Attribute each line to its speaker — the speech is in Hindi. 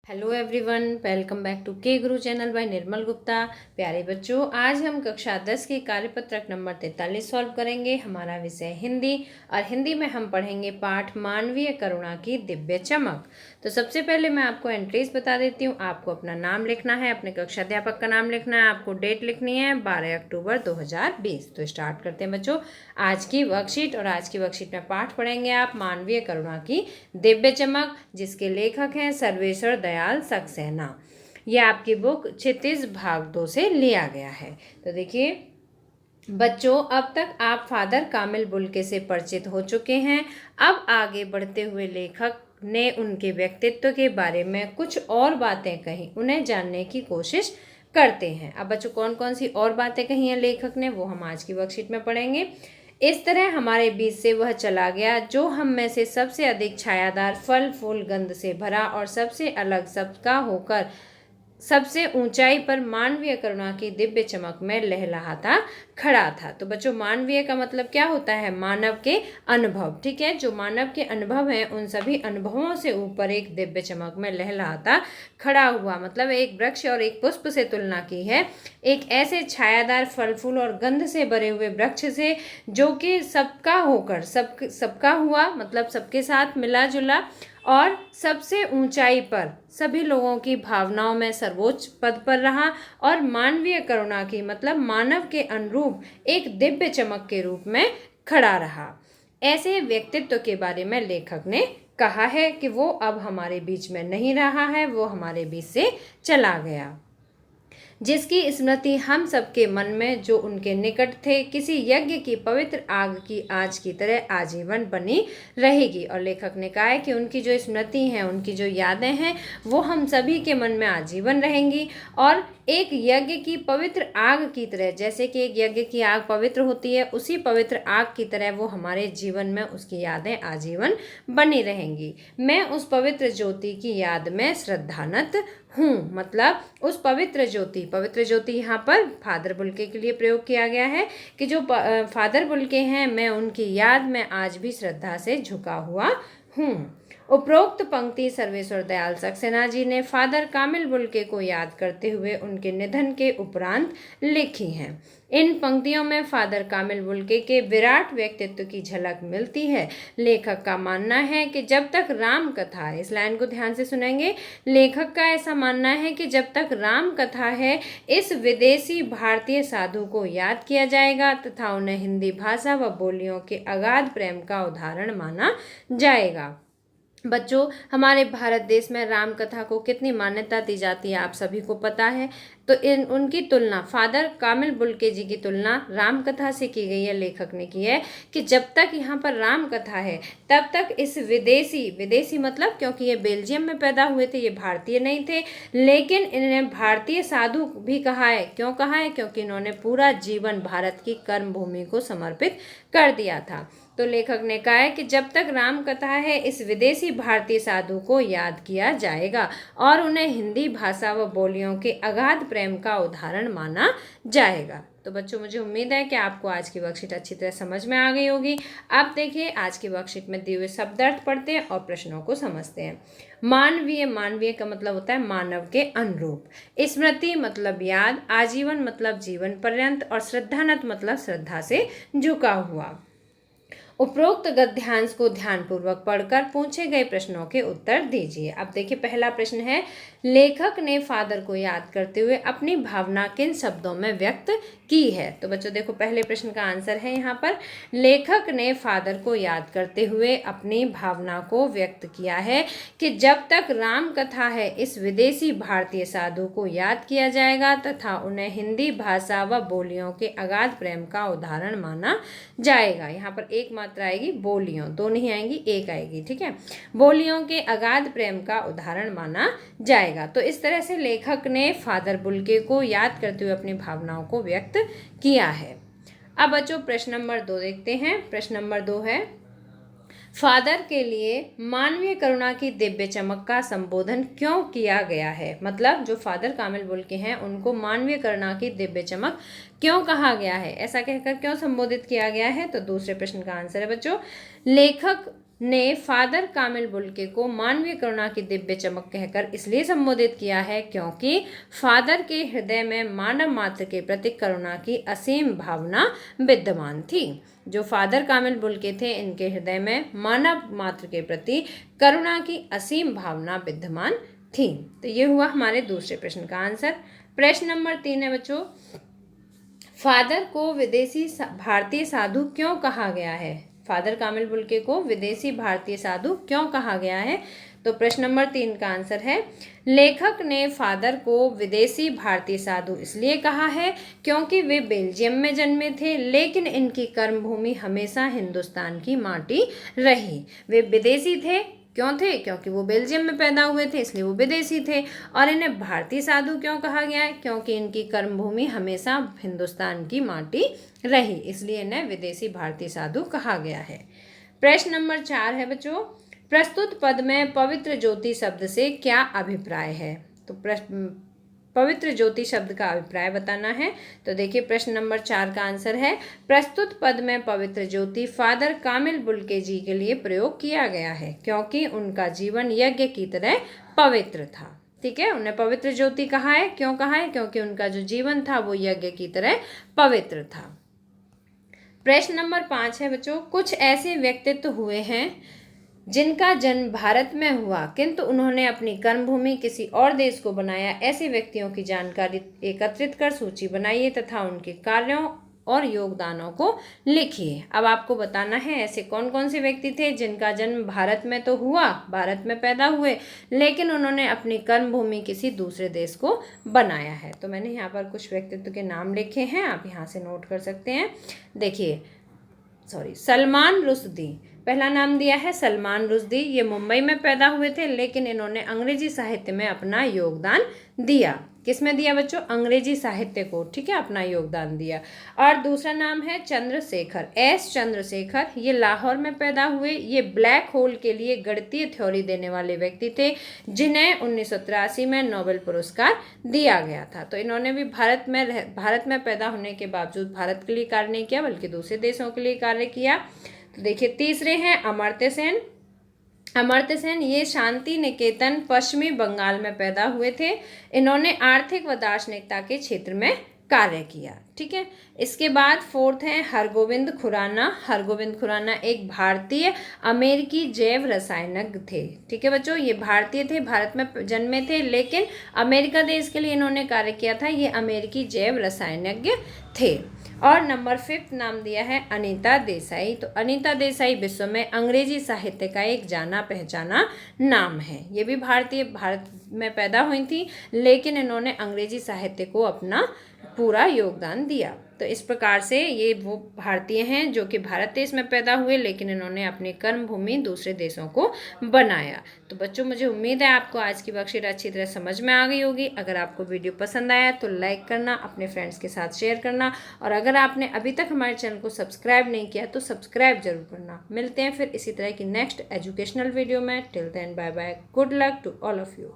Speaker 1: Hello everyone, welcome back to K Guru channel bye निर्मल गुप्ता। प्यारे बच्चों, आज हम कक्षा 10 के कार्यपत्रक नंबर 43 सॉल्व करेंगे। हमारा विषय हिंदी और हिंदी में हम पढ़ेंगे पाठ मानवीय करुणा की दिव्य चमक। तो सबसे पहले मैं आपको एंट्रीज बता देती हूँ। आपको अपना नाम लिखना है, अपने कक्षा अध्यापक का नाम लिखना है, आपको डेट लिखनी है 12 अक्टूबर 2020। तो स्टार्ट करते हैं बच्चों आज की वर्कशीट। और आज की वर्कशीट में पाठ पढ़ेंगे आप मानवीय करुणा की दिव्य चमक, जिसके लेखक हैं सर्वेश्वर दयाल सक्सेना। यह आपकी बुक क्षितिज भाग 2 से लिया गया है। तो देखिए बच्चों, अब तक आप फादर कामिल बुल्के से परिचित हो चुके हैं। अब आगे बढ़ते हुए लेखक ने उनके व्यक्तित्व के बारे में कुछ और बातें कही, उन्हें जानने की कोशिश करते हैं। अब बच्चों, कौन कौन सी और बातें कही हैं लेखक ने, वो हम आज की वर्कशीट में पढ़ेंगे। इस तरह हमारे बीच से वह चला गया जो हम में से सबसे अधिक छायादार, फल फूल गंध से भरा और सबसे अलग सबका होकर सबसे ऊंचाई पर मानवीय करुणा की दिव्य चमक में लहलहाता खड़ा था। तो बच्चों, मानवीय का मतलब क्या होता है? मानव के अनुभव। ठीक है, जो मानव के अनुभव हैं उन सभी अनुभवों से ऊपर एक दिव्य चमक में लहलहाता खड़ा हुआ। मतलब एक वृक्ष और एक पुष्प से तुलना की है, एक ऐसे छायादार, फल फूल और गंध से भरे हुए वृक्ष से जो कि सबका होकर सबका हुआ, मतलब सबके साथ मिला जुला और सबसे ऊंचाई पर सभी लोगों की भावनाओं में सर्वोच्च पद पर रहा और मानवीय करुणा की मतलब मानव के अनुरूप एक दिव्य चमक के रूप में खड़ा रहा। ऐसे व्यक्तित्व के बारे में लेखक ने कहा है कि वो अब हमारे बीच में नहीं रहा है, वो हमारे बीच से चला गया, जिसकी स्मृति हम सबके मन में जो उनके निकट थे किसी यज्ञ की पवित्र आग की आंच की तरह आजीवन बनी रहेगी। और लेखक ने कहा है कि उनकी जो स्मृति हैं, उनकी जो यादें हैं, वो हम सभी के मन में आजीवन रहेंगी। और एक यज्ञ की पवित्र आग की तरह, जैसे कि एक यज्ञ की आग पवित्र होती है, उसी पवित्र आग की तरह वो हमारे जीवन में उसकी यादें आजीवन बनी रहेंगी। मैं उस पवित्र ज्योति की याद में श्रद्धानत हूँ। मतलब उस पवित्र ज्योति यहाँ पर फादर बुल्के के लिए प्रयोग किया गया है कि जो फादर बुल्के हैं, मैं उनकी याद में आज भी श्रद्धा से झुका हुआ हूँ। उपरोक्त पंक्ति सर्वेश्वर दयाल सक्सेना जी ने फादर कामिल बुल्के को याद करते हुए उनके निधन के उपरांत लिखी हैं। इन पंक्तियों में फादर कामिल बुल्के के विराट व्यक्तित्व की झलक मिलती है। लेखक का मानना है कि जब तक राम कथा, इस लाइन को ध्यान से सुनेंगे, लेखक का ऐसा मानना है कि जब तक राम कथा है, इस विदेशी भारतीय साधु को याद किया जाएगा तथा उन्हें हिंदी भाषा व बोलियों के अगाध प्रेम का उदाहरण माना जाएगा। बच्चों, हमारे भारत देश में राम कथा को कितनी मान्यता दी जाती है आप सभी को पता है। तो उनकी तुलना, फादर कामिल बुल्के जी की तुलना राम कथा से की गई है। लेखक ने की है कि जब तक यहाँ पर राम कथा है तब तक इस विदेशी मतलब क्योंकि ये बेल्जियम में पैदा हुए थे, ये भारतीय नहीं थे, लेकिन इन्हें भारतीय साधु भी कहा है। क्यों कहा है? क्योंकि इन्होंने पूरा जीवन भारत की कर्म भूमि को समर्पित कर दिया था। तो लेखक ने कहा है कि जब तक राम कथा है, इस विदेशी भारतीय साधु को याद किया जाएगा और उन्हें हिंदी भाषा व बोलियों के अगाध प्रेम का उदाहरण माना जाएगा। तो बच्चों, मुझे उम्मीद है कि आपको आज की वर्कशीट अच्छी तरह समझ में आ गई होगी। आप देखिए आज की वर्कशीट में दिए हुए शब्दार्थ पढ़ते हैं और प्रश्नों को समझते हैं। मानवीय का मतलब होता है मानव के अनुरूप, स्मृति मतलब याद, आजीवन मतलब जीवन पर्यंत और श्रद्धानत मतलब श्रद्धा से झुका हुआ। उपरोक्त गद्यांश को ध्यानपूर्वक पढ़कर पूछे गए प्रश्नों के उत्तर दीजिए। अब देखिए पहला प्रश्न है, लेखक ने फादर को याद करते हुए अपनी भावना किन शब्दों में व्यक्त की है? तो बच्चों देखो, पहले प्रश्न का आंसर है यहाँ पर, लेखक ने फादर को याद करते हुए अपनी भावना को व्यक्त किया है कि जब तक राम कथा है, इस विदेशी भारतीय साधु को याद किया जाएगा तथा उन्हें हिंदी भाषा व बोलियों के अगाध प्रेम का उदाहरण माना जाएगा। यहाँ पर एक मात्रा आएगी, बोलियों, दो नहीं आएंगी, एक आएगी। ठीक है, बोलियों के अगाध प्रेम का उदाहरण माना जाएगा। तो इस तरह से लेखक ने फादर बुल्के को याद करते हुए अपनी भावनाओं को व्यक्त किया है। अब बच्चों प्रश्न नंबर 2 देखते हैं। प्रश्न नंबर 2 है, फादर के लिए मानवीय करुणा की दिव्य चमक का संबोधन क्यों किया गया है? मतलब जो फादर कामिल बुल्के हैं उनको मानवीय करुणा की दिव्य चमक क्यों कहा गया है, ऐसा कहकर क्यों संबोधित किया गया है? तो दूसरे प्रश्न का आंसर है बच्चों, लेखक ने फादर कामिल बुल्के को मानवीय करुणा की दिव्य चमक कहकर इसलिए संबोधित किया है क्योंकि फादर के हृदय में मानव मात्र के प्रति करुणा की असीम भावना विद्यमान थी। जो फादर कामिल बुल्के थे, इनके हृदय में मानव मात्र के प्रति करुणा की असीम भावना विद्यमान थी। तो ये हुआ हमारे दूसरे प्रश्न का आंसर। प्रश्न नंबर 3 है बच्चों, फादर को विदेशी भारतीय साधु क्यों कहा गया है? फादर कामिल बुल्के को विदेशी भारतीय साधु क्यों कहा गया है? तो प्रश्न नंबर 3 का आंसर है, लेखक ने फादर को विदेशी भारतीय साधु इसलिए कहा है क्योंकि वे बेल्जियम में जन्मे थे, लेकिन इनकी कर्मभूमि हमेशा हिंदुस्तान की माटी रही। वे विदेशी थे, क्यों थे? क्योंकि वो बेल्जियम में पैदा हुए थे, इसलिए वो विदेशी थे। और इन्हें भारतीय साधु क्यों कहा गया है? क्योंकि इनकी कर्मभूमि हमेशा हिंदुस्तान की माटी रही, इसलिए इन्हें विदेशी भारतीय साधु कहा गया है। प्रश्न नंबर 4 है बच्चों, प्रस्तुत पद में पवित्र ज्योति शब्द से क्या अभिप्राय है? तो पवित्र ज्योति शब्द का अभिप्राय बताना है। तो देखिए प्रश्न नंबर 4 का आंसर है, प्रस्तुत पद में पवित्र ज्योति फादर कामिल बुल्के जी के लिए प्रयोग किया गया है क्योंकि उनका जीवन यज्ञ की तरह पवित्र था। ठीक है, उन्हें पवित्र ज्योति कहा है, क्यों कहा है? क्योंकि उनका जो जीवन था वो यज्ञ की तरह पवित्र था। प्रश्न नंबर 5 है बच्चों, कुछ ऐसे व्यक्तित्व हुए हैं जिनका जन्म भारत में हुआ किंतु उन्होंने अपनी कर्मभूमि किसी और देश को बनाया। ऐसे व्यक्तियों की जानकारी एकत्रित कर सूची बनाइए तथा उनके कार्यों और योगदानों को लिखिए। अब आपको बताना है ऐसे कौन कौन से व्यक्ति थे जिनका जन्म भारत में तो हुआ, भारत में पैदा हुए, लेकिन उन्होंने अपनी कर्मभूमि किसी दूसरे देश को बनाया है। तो मैंने यहाँ पर कुछ व्यक्तित्व के नाम लिखे हैं, आप यहाँ से नोट कर सकते हैं। देखिए सलमान रुश्दी, पहला नाम दिया है सलमान रुश्दी। ये मुंबई में पैदा हुए थे, लेकिन इन्होंने अंग्रेजी साहित्य में अपना योगदान दिया। किसमें दिया बच्चों? अंग्रेजी साहित्य को, ठीक है, अपना योगदान दिया। और दूसरा नाम है चंद्रशेखर, एस चंद्रशेखर। ये लाहौर में पैदा हुए। ये ब्लैक होल के लिए गणितीय थ्योरी देने वाले व्यक्ति थे जिन्हें 1983 में नोबेल पुरस्कार दिया गया था। तो इन्होंने भी भारत में पैदा होने के बावजूद भारत के लिए कार्य नहीं किया बल्कि दूसरे देशों के लिए कार्य किया। तो देखिए तीसरे हैं अमर्त्य सेन। अमर्त्य सेन ये शांति निकेतन पश्चिमी बंगाल में पैदा हुए थे। इन्होंने आर्थिक व दार्शनिकता के क्षेत्र में कार्य किया। ठीक है, इसके बाद फोर्थ है हरगोविंद खुराना। हरगोविंद खुराना एक भारतीय अमेरिकी जैव रसायनज्ञ थे। ठीक है बच्चों, ये भारतीय थे, भारत में जन्मे थे, लेकिन अमेरिका देश के लिए इन्होंने कार्य किया था। ये अमेरिकी जैव रसायनज्ञ थे। और नंबर 5 नाम दिया है अनीता देसाई। तो अनीता देसाई विश्व में अंग्रेजी साहित्य का एक जाना पहचाना नाम है। ये भी भारत में पैदा हुई थी, लेकिन इन्होंने अंग्रेजी साहित्य को अपना पूरा योगदान दिया। तो इस प्रकार से ये वो भारतीय हैं जो कि भारत देश में पैदा हुए, लेकिन इन्होंने अपनी कर्मभूमि दूसरे देशों को बनाया। तो बच्चों, मुझे उम्मीद है आपको आज की वर्कशीट अच्छी तरह समझ में आ गई होगी। अगर आपको वीडियो पसंद आया तो लाइक करना, अपने फ्रेंड्स के साथ शेयर करना, और अगर आपने अभी तक हमारे चैनल को सब्सक्राइब नहीं किया तो सब्सक्राइब जरूर करना। मिलते हैं फिर इसी तरह की नेक्स्ट एजुकेशनल वीडियो में। Till then bye bye, good luck to all of you.